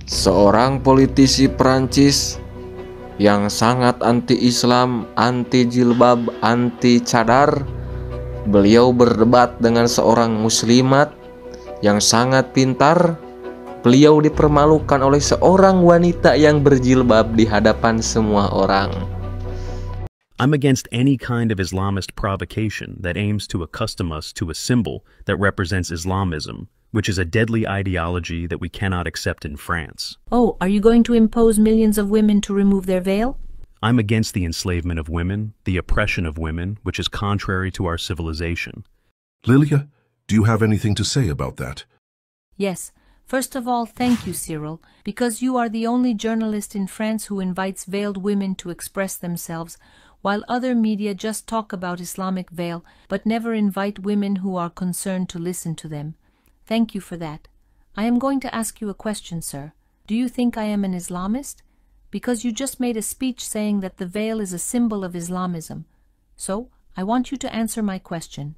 Seorang politisi Prancis yang sangat anti-Islam, anti-jilbab, anti-cadar. Beliau berdebat dengan seorang muslimat yang sangat pintar. Beliau dipermalukan oleh seorang wanita yang berjilbab di hadapan semua orang. I'm against any kind of Islamist provocation that aims to accustom us to a symbol that represents Islamism, which is a deadly ideology that we cannot accept in France. Oh, are you going to impose millions of women to remove their veil? I'm against the enslavement of women, the oppression of women, which is contrary to our civilization. Lilia, do you have anything to say about that? Yes. First of all, thank you, Cyril, because you are the only journalist in France who invites veiled women to express themselves, while other media just talk about Islamic veil, but never invite women who are concerned to listen to them. Thank you for that. I am going to ask you a question, sir. Do you think I am an Islamist? Because you just made a speech saying that the veil is a symbol of Islamism. So, I want you to answer my question.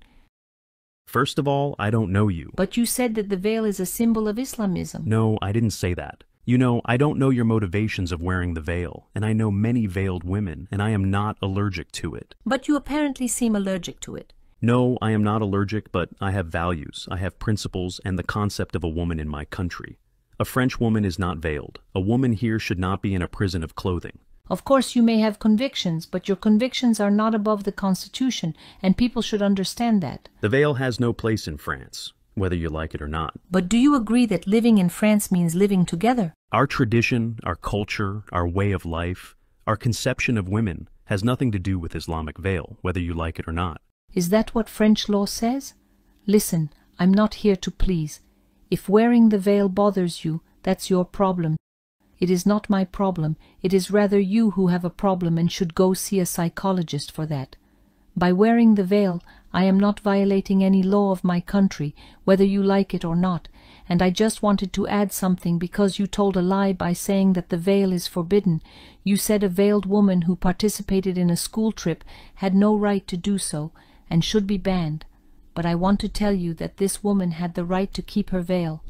First of all, I don't know you. But you said that the veil is a symbol of Islamism. No, I didn't say that. You know, I don't know your motivations of wearing the veil, and I know many veiled women, and I am not allergic to it. But you apparently seem allergic to it. No, I am not allergic, but I have values, I have principles, and the concept of a woman in my country. A French woman is not veiled. A woman here should not be in a prison of clothing. Of course you may have convictions, but your convictions are not above the Constitution, and people should understand that. The veil has no place in France, whether you like it or not. But do you agree that living in France means living together? Our tradition, our culture, our way of life, our conception of women has nothing to do with Islamic veil, whether you like it or not. Is that what French law says? Listen, I'm not here to please. If wearing the veil bothers you, that's your problem. It is not my problem. It is rather you who have a problem and should go see a psychologist for that. By wearing the veil, I am not violating any law of my country, whether you like it or not, and I just wanted to add something because you told a lie by saying that the veil is forbidden. You said a veiled woman who participated in a school trip had no right to do so and should be banned. But I want to tell you that this woman had the right to keep her veil.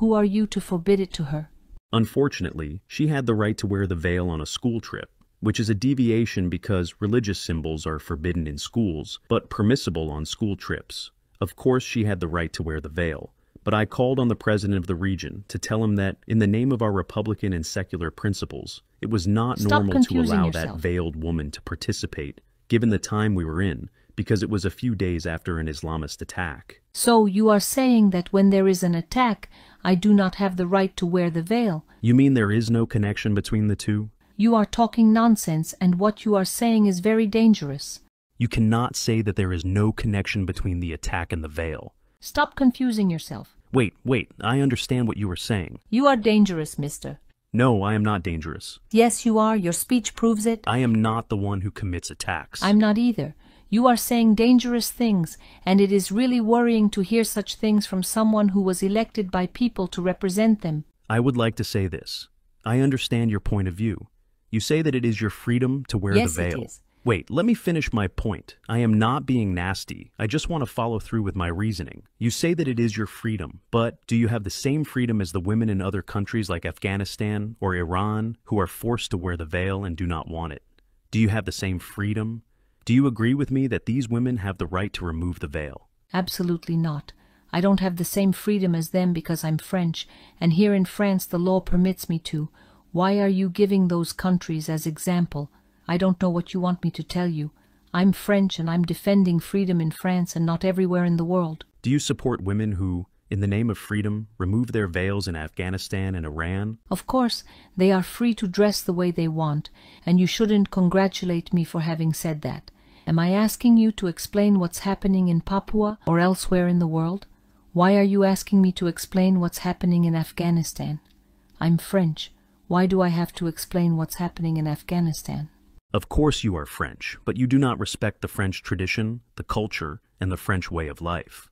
Who are you to forbid it to her? Unfortunately, she had the right to wear the veil on a school trip, which is a deviation because religious symbols are forbidden in schools, but permissible on school trips. Of course she had the right to wear the veil, but I called on the president of the region to tell him that, in the name of our Republican and secular principles, it was not normal to allow that veiled woman to participate, given the time we were in, because it was a few days after an Islamist attack. So you are saying that when there is an attack, I do not have the right to wear the veil? You mean there is no connection between the two? You are talking nonsense, and what you are saying is very dangerous. You cannot say that there is no connection between the attack and the veil. Stop confusing yourself. Wait, I understand what you are saying. You are dangerous, mister. No, I am not dangerous. Yes, you are. Your speech proves it. I am not the one who commits attacks. I'm not either. You are saying dangerous things, and it is really worrying to hear such things from someone who was elected by people to represent them. I would like to say this. I understand your point of view. You say that it is your freedom to wear the veil. Yes, it is. Wait, let me finish my point. I am not being nasty. I just want to follow through with my reasoning. You say that it is your freedom, but do you have the same freedom as the women in other countries like Afghanistan or Iran who are forced to wear the veil and do not want it? Do you have the same freedom? Do you agree with me that these women have the right to remove the veil? Absolutely not. I don't have the same freedom as them because I'm French, and here in France the law permits me to. Why are you giving those countries as example? I don't know what you want me to tell you. I'm French and I'm defending freedom in France and not everywhere in the world. Do you support women who, in the name of freedom, remove their veils in Afghanistan and Iran? Of course, they are free to dress the way they want, and you shouldn't congratulate me for having said that. Am I asking you to explain what's happening in Papua or elsewhere in the world? Why are you asking me to explain what's happening in Afghanistan? I'm French. Why do I have to explain what's happening in Afghanistan? Of course you are French, but you do not respect the French tradition, the culture, and the French way of life.